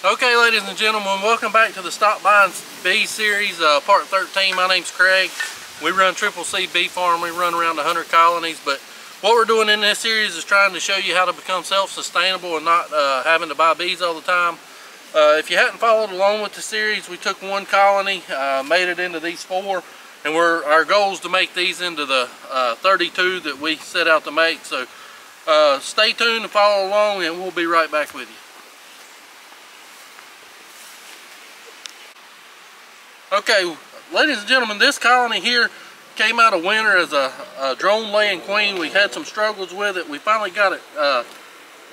Okay, ladies and gentlemen, welcome back to the Stop Buying Bee series, part 13. My name's Craig. We run Triple C Bee Farm. We run around 100 colonies, but what we're doing in this series is trying to show you how to become self-sustainable and not having to buy bees all the time. If you hadn't followed along with the series, we took one colony, made it into these 4, and our goal is to make these into the 32 that we set out to make. So stay tuned and follow along, and we'll be right back with you. Okay, ladies and gentlemen, this colony here came out of winter as a drone laying queen. We had some struggles with it. We finally got it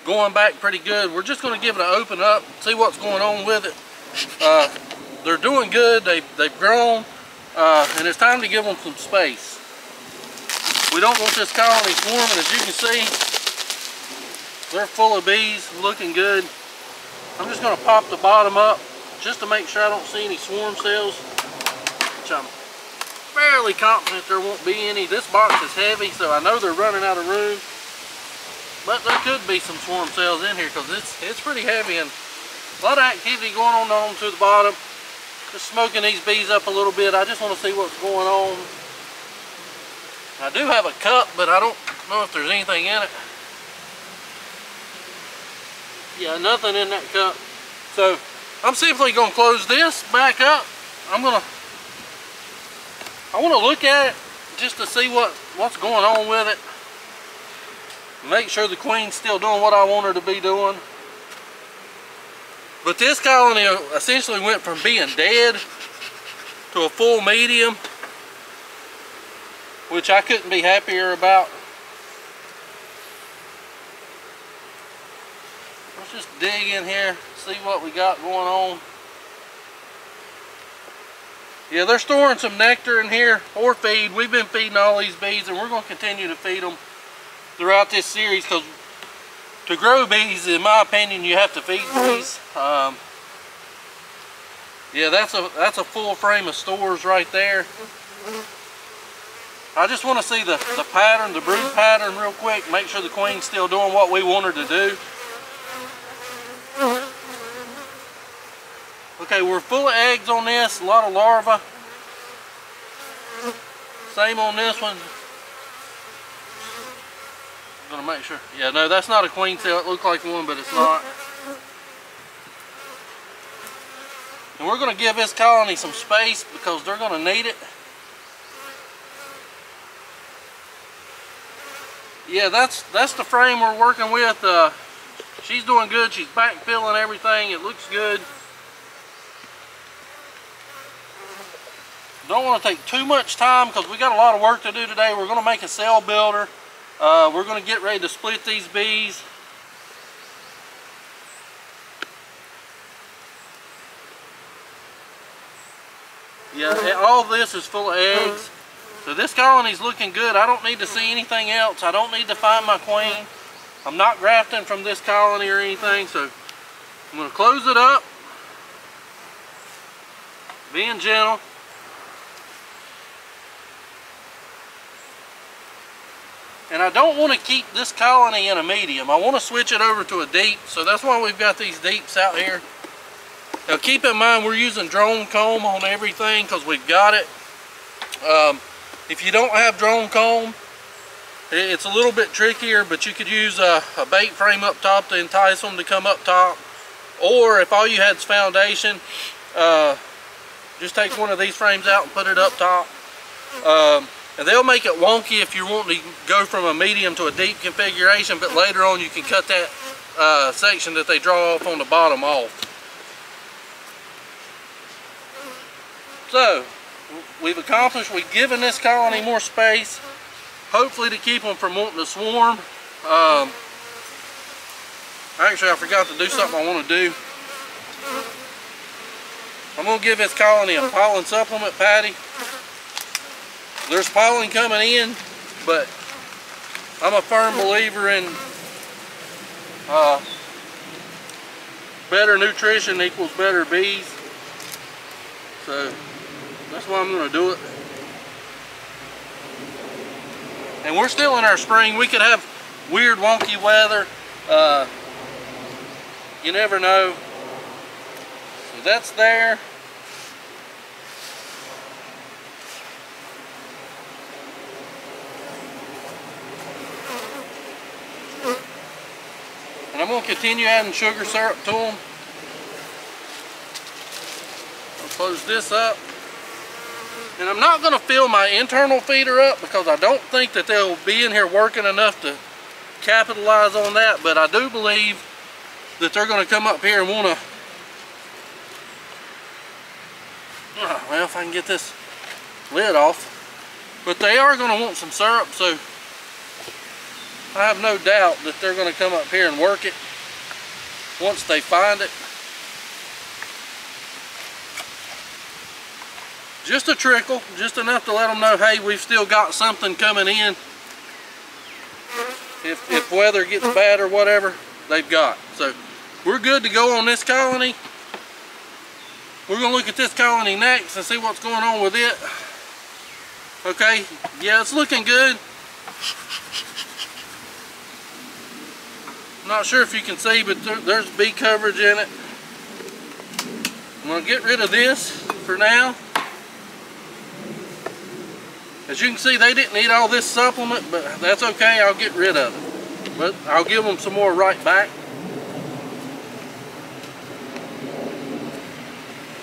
going back pretty good. We're just going to give it an open up, see what's going on with it. They're doing good. They've grown, and it's time to give them some space. We don't want this colony swarming. As you can see, they're full of bees, looking good. I'm just going to pop the bottom up just to make sure I don't see any swarm cells, which I'm fairly confident there won't be any. This box is heavy, so I know they're running out of room, but there could be some swarm cells in here because it's pretty heavy and a lot of activity going on to the bottom. Just smoking these bees up a little bit. I just want to see what's going on. I do have a cup, but I don't know if there's anything in it. Yeah, nothing in that cup. So I'm simply going to close this back up. I want to look at it just to see what's going on with it. Make sure the queen's still doing what I want her to be doing. But this colony essentially went from being dead to a full medium, which I couldn't be happier about. Let's just dig in here, see what we got going on. Yeah, they're storing some nectar in here or feed. We've been feeding all these bees, and we're going to continue to feed them throughout this series, because to grow bees, in my opinion, you have to feed bees. Yeah, that's a full frame of stores right there. I just want to see the pattern, the brood pattern real quick, make sure the queen's still doing what we want her to do. Okay, we're full of eggs on this, a lot of larvae. Same on this one. I'm gonna make sure. Yeah, no, that's not a queen cell. It looks like one, but it's not. And we're gonna give this colony some space because they're gonna need it. Yeah, that's the frame we're working with. She's doing good. She's backfilling everything. It looks good. Don't want to take too much time because we got a lot of work to do today. We're going to make a cell builder. We're going to get ready to split these bees. Yeah, all this is full of eggs. So this colony's looking good. I don't need to see anything else. I don't need to find my queen. I'm not grafting from this colony or anything. So I'm going to close it up. Being gentle. And I don't want to keep this colony in a medium. I want to switch it over to a deep. So that's why we've got these deeps out here. Now keep in mind we're using drone comb on everything because we've got it. If you don't have drone comb, it's a little bit trickier, but you could use a bait frame up top to entice them to come up top. Or if all you had is foundation, just take one of these frames out and put it up top. And they'll make it wonky if you want to go from a medium to a deep configuration, but later on you can cut that section that they draw off on the bottom off. So, we've given this colony more space, hopefully to keep them from wanting to swarm. Actually, I forgot to do something I want to do. I'm going to give this colony a pollen supplement patty. There's pollen coming in, but I'm a firm believer in better nutrition equals better bees. So that's why I'm going to do it. And we're still in our spring. We could have weird wonky weather. You never know. that's there. And I'm going to continue adding sugar syrup to them. I'll close this up. And I'm not going to fill my internal feeder up because I don't think that they'll be in here working enough to capitalize on that. But I do believe that they're going to come up here and want to, well, if I can get this lid off. But they are going to want some syrup, so I have no doubt that they're going to come up here and work it once they find it. Just a trickle, just enough to let them know, hey, we've still got something coming in. If weather gets bad or whatever, they've got. So we're good to go on this colony. We're going to look at this colony next and see what's going on with it. Okay, yeah, it's looking good. I'm not sure if you can see, but there's bee coverage in it. I'm going to get rid of this for now. As you can see, they didn't need all this supplement, but that's okay, I'll get rid of it. But I'll give them some more right back.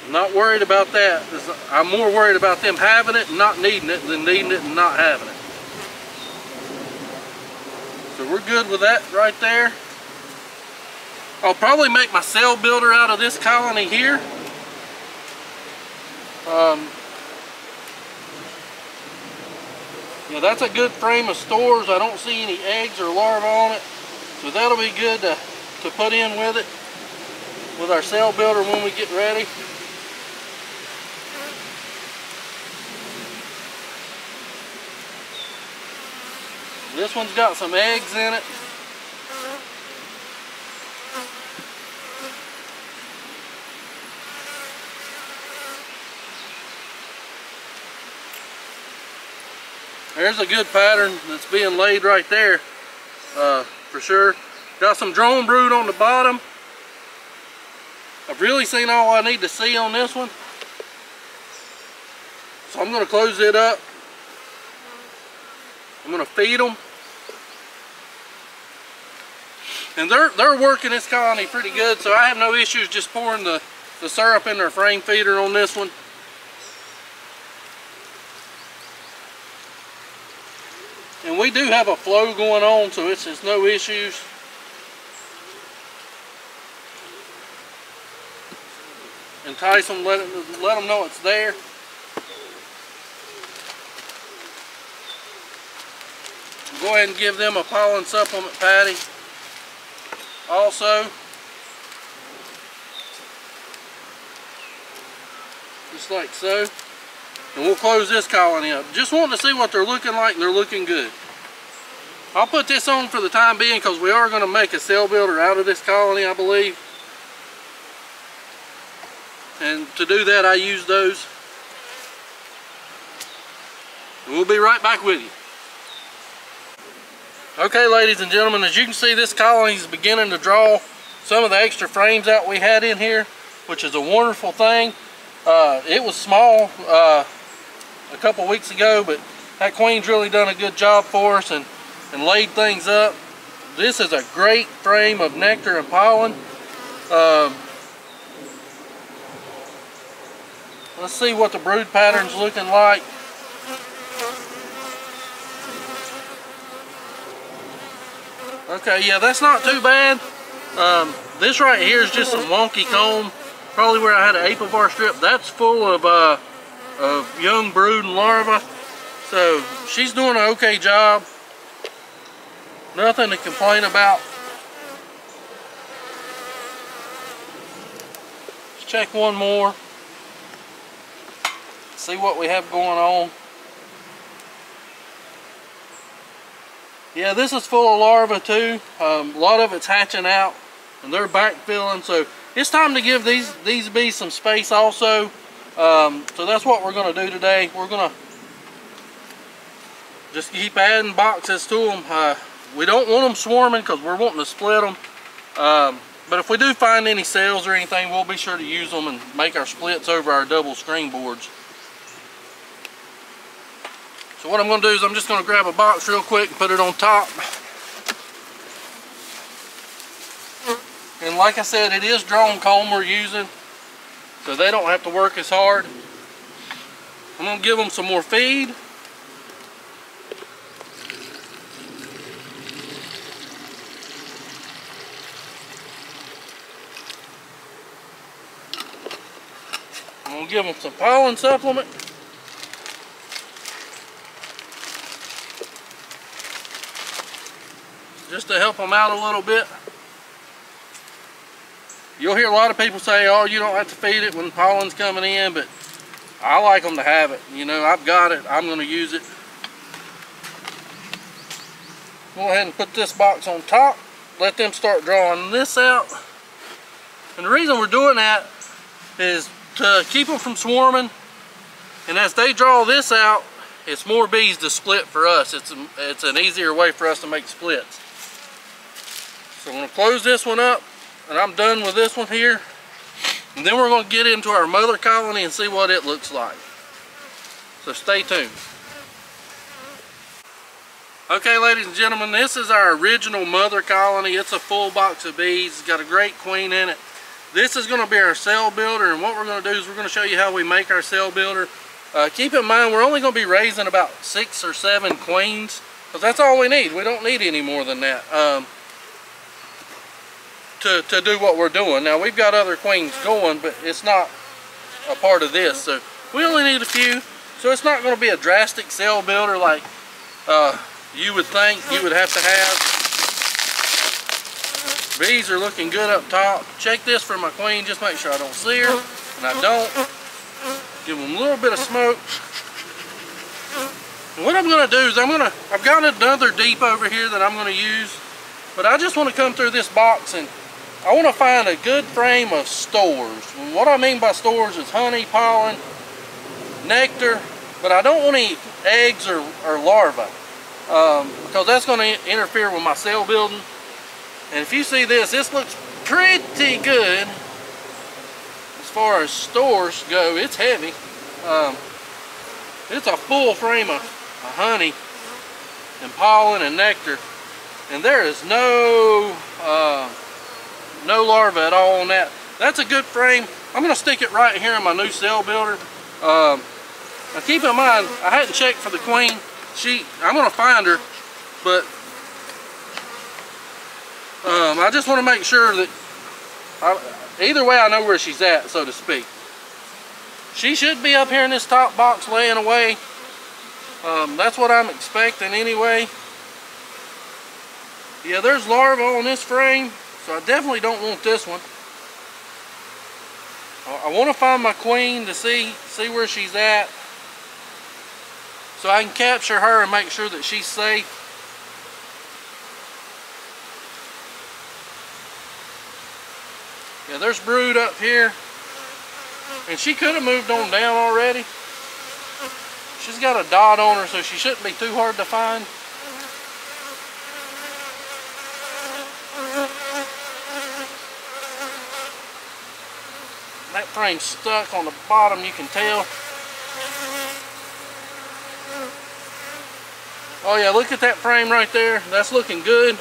I'm not worried about that. I'm more worried about them having it and not needing it than needing it and not having it. So we're good with that right there. I'll probably make my cell builder out of this colony here. Yeah, that's a good frame of stores. I don't see any eggs or larvae on it. So that'll be good to put in with it, with our cell builder when we get ready. This one's got some eggs in it. There's a good pattern that's being laid right there, for sure. Got some drone brood on the bottom. I've really seen all I need to see on this one. So I'm going to close it up. I'm going to feed them. And they're working this colony pretty good, so I have no issues just pouring the syrup in their frame feeder on this one. And we do have a flow going on, so it's no issues. Entice them, let them know it's there. Go ahead and give them a pollen supplement patty. Also, just like so. And we'll close this colony up. Just wanting to see what they're looking like, and they're looking good. I'll put this on for the time being because we are going to make a cell builder out of this colony, I believe. And to do that, I use those. And we'll be right back with you. Okay, ladies and gentlemen, as you can see, this colony is beginning to draw some of the extra frames out we had in here, which is a wonderful thing. It was small a couple weeks ago, but that queen's really done a good job for us and laid things up. This is a great frame of nectar and pollen. Let's see what the brood pattern's looking like. Okay, yeah, that's not too bad. This right here is just some wonky comb, probably where I had an apivar strip. That's full of young brood and larvae. So she's doing an okay job. Nothing to complain about. Let's check one more. See what we have going on. Yeah, this is full of larvae too. A lot of it's hatching out and they're backfilling, so it's time to give these bees some space also. So that's what we're going to do today. We're going to just keep adding boxes to them. We don't want them swarming because we're wanting to split them. But if we do find any cells or anything, we'll be sure to use them and make our splits over our double screen boards. So what I'm going to do is I'm just going to grab a box real quick and put it on top. And like I said, it is drone comb we're using, so they don't have to work as hard. I'm going to give them some more feed. I'm going to give them some pollen supplement. Just to help them out a little bit. You'll hear a lot of people say, oh, you don't have to feed it when pollen's coming in, but I like them to have it. You know, I've got it, I'm going to use it. Go ahead and put this box on top. Let them start drawing this out. And the reason we're doing that is to keep them from swarming. And as they draw this out, it's more bees to split for us. It's an easier way for us to make splits. So I'm going to close this one up, and I'm done with this one here. And then we're going to get into our mother colony and see what it looks like. So stay tuned. Okay, ladies and gentlemen, this is our original mother colony. It's a full box of bees. It's got a great queen in it. This is going to be our cell builder, and what we're going to do is we're going to show you how we make our cell builder. Keep in mind, we're only going to be raising about 6 or 7 queens, because that's all we need. We don't need any more than that to do what we're doing. Now, we've got other queens going, but it's not a part of this, so we only need a few. So it's not going to be a drastic cell builder like you would think you would have to have. Bees are looking good up top. Check this for my queen, just make sure I don't see her, and I don't. Give them a little bit of smoke. And what I'm going to do is I've got another deep over here that I'm going to use, but I just want to come through this box and I want to find a good frame of stores. And what I mean by stores is honey, pollen, nectar, but I don't want any eggs or larvae because that's going to interfere with my cell building. And if you see this looks pretty good. As far as stores go, it's heavy. It's a full frame of honey and pollen and nectar, and there is no larva at all on that. That's a good frame. I'm going to stick it right here in my new cell builder. Now keep in mind, I hadn't checked for the queen. I'm going to find her, but I just want to make sure that either way I know where she's at, so to speak. She should be up here in this top box laying away. That's what I'm expecting anyway. Yeah, there's larvae on this frame, so I definitely don't want this one. I want to find my queen to see where she's at, so I can capture her and make sure that she's safe. Yeah, there's brood up here, and she could have moved on down already. She's got a dot on her, so she shouldn't be too hard to find. That frame's stuck on the bottom, you can tell. Oh yeah, look at that frame right there. That's looking good.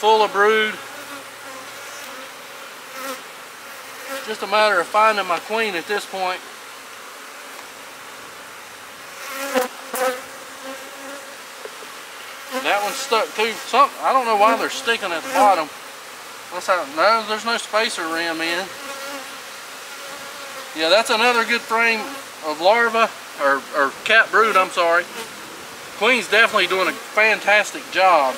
Full of brood. Just a matter of finding my queen at this point. That one's stuck too. I don't know why they're sticking at the bottom. No, there's no spacer rim in. Yeah, that's another good frame of larvae, or cat brood, I'm sorry. Queen's definitely doing a fantastic job.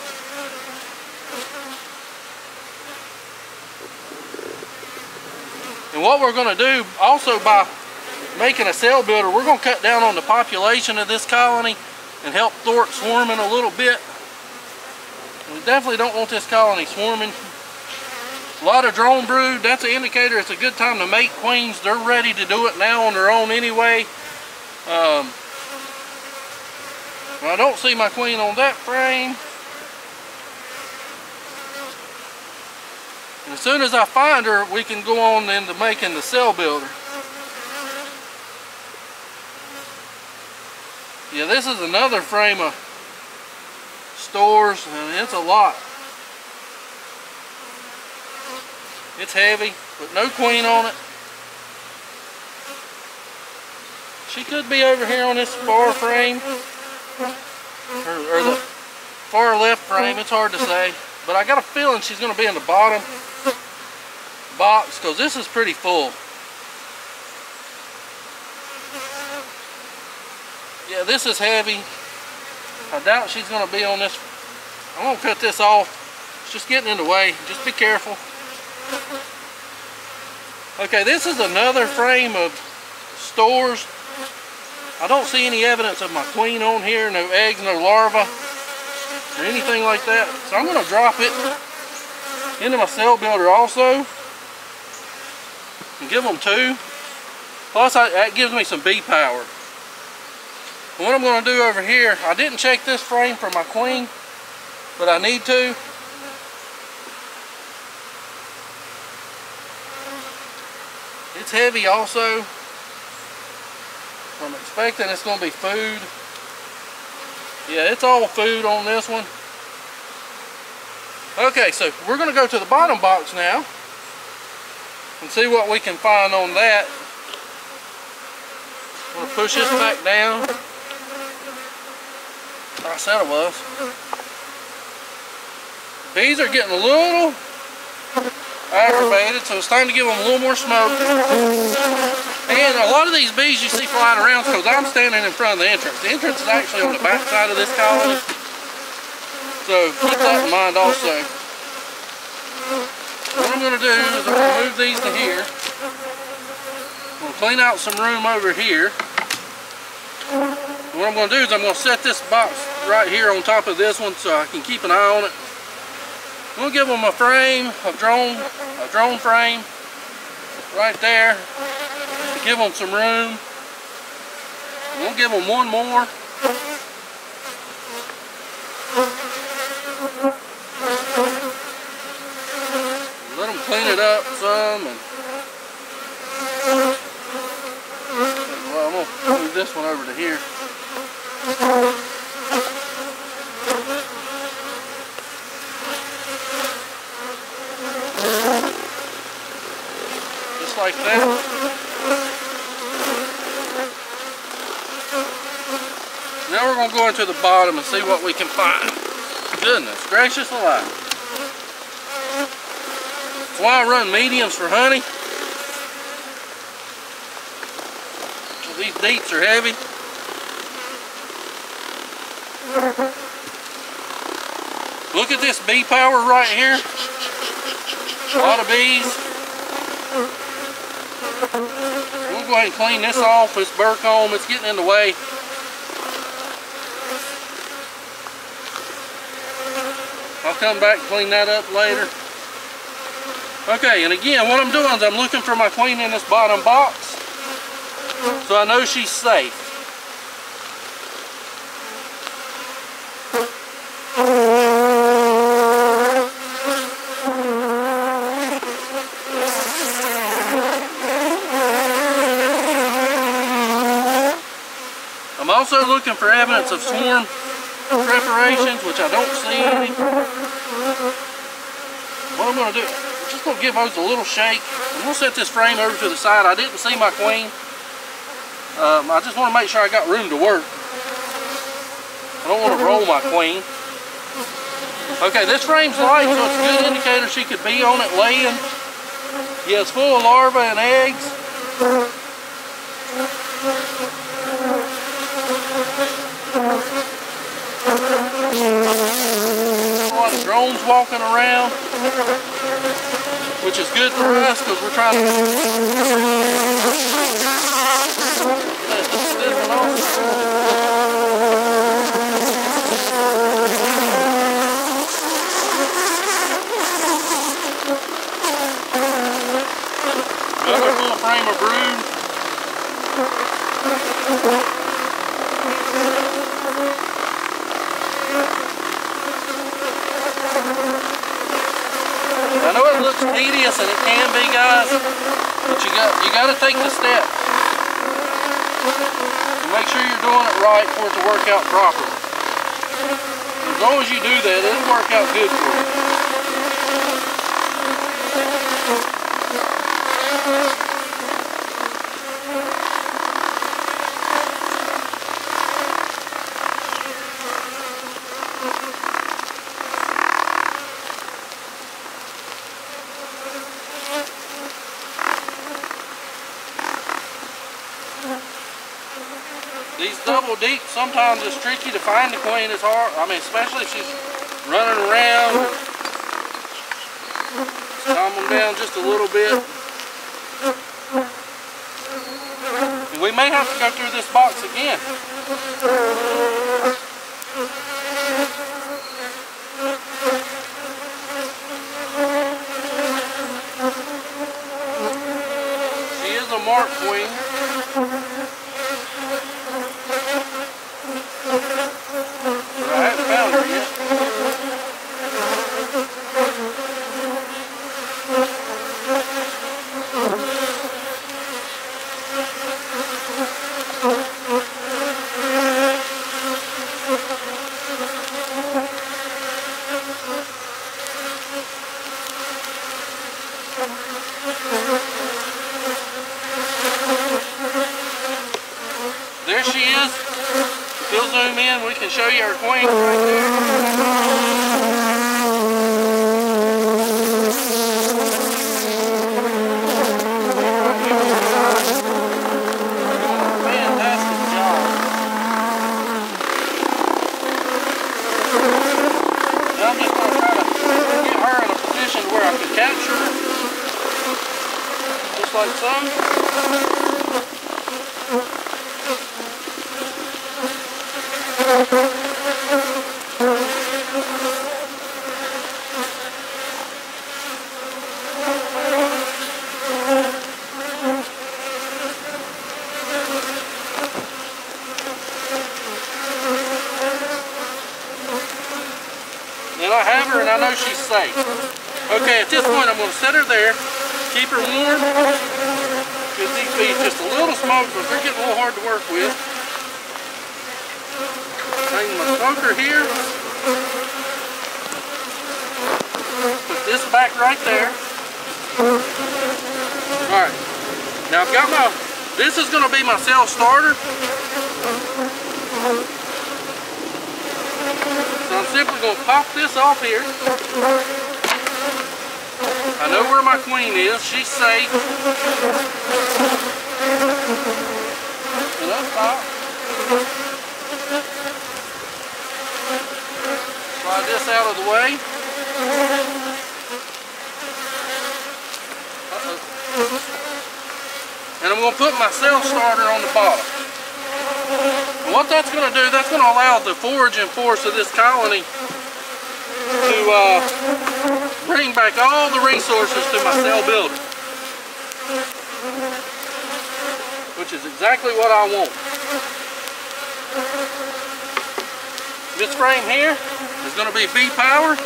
And what we're going to do also by making a cell builder, we're going to cut down on the population of this colony and help thwart swarming a little bit. We definitely don't want this colony swarming. A lot of drone brood, that's an indicator it's a good time to make queens. They're ready to do it now on their own anyway. I don't see my queen on that frame. And as soon as I find her, we can go on into making the cell builder. Yeah, this is another frame of stores, and it's a lot. It's heavy, but no queen on it. She could be over here on this far frame, or the far left frame, it's hard to say. But I got a feeling she's going to be in the bottom box, because this is pretty full. Yeah, this is heavy. I doubt she's going to be on this. I'm going to cut this off. It's just getting in the way. Just be careful. Okay, this is another frame of stores. I don't see any evidence of my queen on here. No eggs, no larvae, or anything like that. So I'm going to drop it into my cell builder also. And give them 2. Plus, that gives me some bee power. And what I'm going to do over here, I didn't check this frame for my queen, but I need to. It's heavy also. I'm expecting it's going to be food. Yeah, it's all food on this one. Okay, so we're going to go to the bottom box now and see what we can find on that. I'm going to push this back down. I said it was. Bees are getting a little aggravated, so it's time to give them a little more smoke. And a lot of these bees you see flying around because I'm standing in front of the entrance. The entrance is actually on the back side of this colony, so keep that in mind also. What I'm going to do is I'm going to move these to here. I'm going to clean out some room over here. What I'm going to do is I'm going to set this box right here on top of this one so I can keep an eye on it. I'm going to give them a frame, a drone frame right there to give them some room. I'm going to give them one more. Let them clean it up some. And well, I'm going to move this one over to here. Just like that. Now we're going to go into the bottom and see what we can find. Goodness gracious alive. That's why I run mediums for honey. These deets are heavy. Look at this bee power right here. A lot of bees. We'll go ahead and clean this off. This burr comb, it's getting in the way. I'll come back and clean that up later. Okay, and again, what I'm doing is I'm looking for my queen in this bottom box, so I know she's safe. I'm also looking for evidence of swarm preparations, which I don't see any. What I'm going to do, I'm just going to give those a little shake. I'm going to set this frame over to the side. I didn't see my queen. I just want to make sure I got room to work. I don't want to roll my queen. Okay, this frame's light, so it's a good indicator she could be on it laying. Yeah, it's full of larvae and eggs. A lot of drones walking around, which is good for us because we're trying to another full frame of brood. I know it looks tedious, and it can be, guys, but you got to take the steps. Make sure you're doing it right for it to work out properly. As long as you do that, it'll work out good for you. These double deep, sometimes it's tricky to find the queen. It's hard. I mean, especially if she's running around. Calm them down just a little bit. And we may have to go through this box again. She is a mark queen. But I haven't found her yet. There she is. If you'll zoom in, we can show you our queen right there. Fantastic job. Now I'm just going to try to get her in a position where I can capture her. Just like so. And I have her, and I know she's safe. Okay, at this point I'm going to set her there, keep her warm, because these bees just a little smoked, but they're getting a little hard to work with. Hang my smoker here. Put this back right there. Alright, now I've got my, this is going to be my cell starter. So I'm simply going to pop this off here. I know where my queen is. She's safe. And up top. Slide this out of the way. And I'm going to put my cell starter on the bottom. And what that's going to do, that's going to allow the foraging force of this colony to bring back all the resources to my cell builder, which is exactly what I want. This frame here is going to be bee power.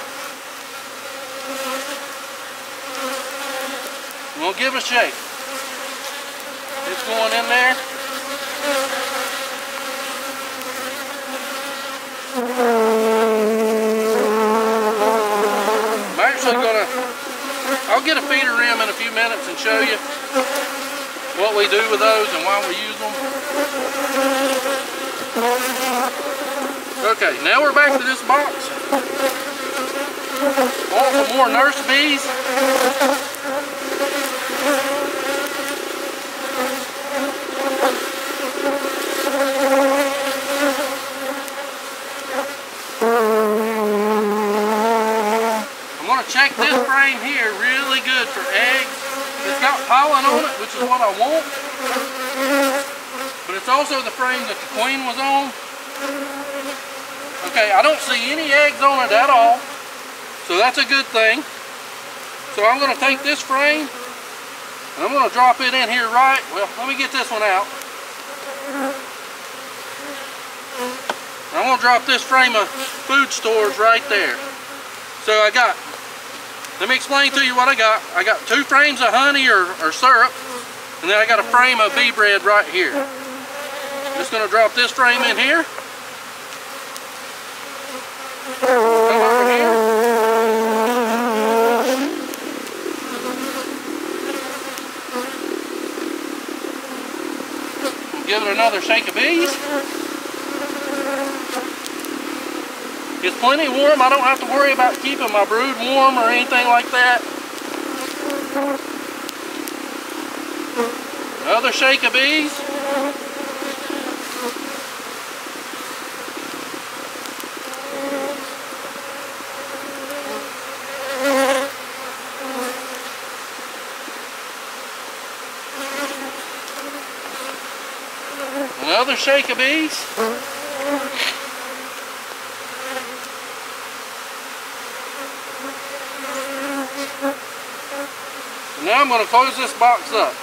I'm going to give it a shake. It's going in there. I'm actually going to, I'll get a feeder rim in a few minutes and show you what we do with those and why we use them. Okay, now we're back to this box. I want some more nurse bees. Check this frame here really good for eggs. It's got pollen on it, which is what I want. But it's also the frame that the queen was on. Okay, I don't see any eggs on it at all. So that's a good thing. So I'm going to take this frame and I'm going to drop it in here right. Well, let me get this one out. I'm going to drop this frame of food stores right there. So I got Let me explain to you what I got. I got 2 frames of honey or syrup, and then I got a frame of bee bread right here. I'm just going to drop this frame in here. Come over here. Give it another shake of bees. It's plenty warm. I don't have to worry about keeping my brood warm or anything like that. Another shake of bees. Another shake of bees. Now I'm going to close this box up.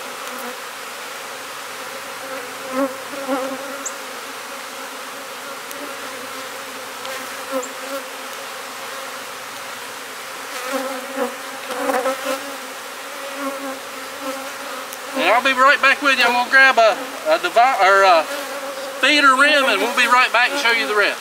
And I'll be right back with you. I'm going to grab a feeder rim and we'll be right back and show you the rest.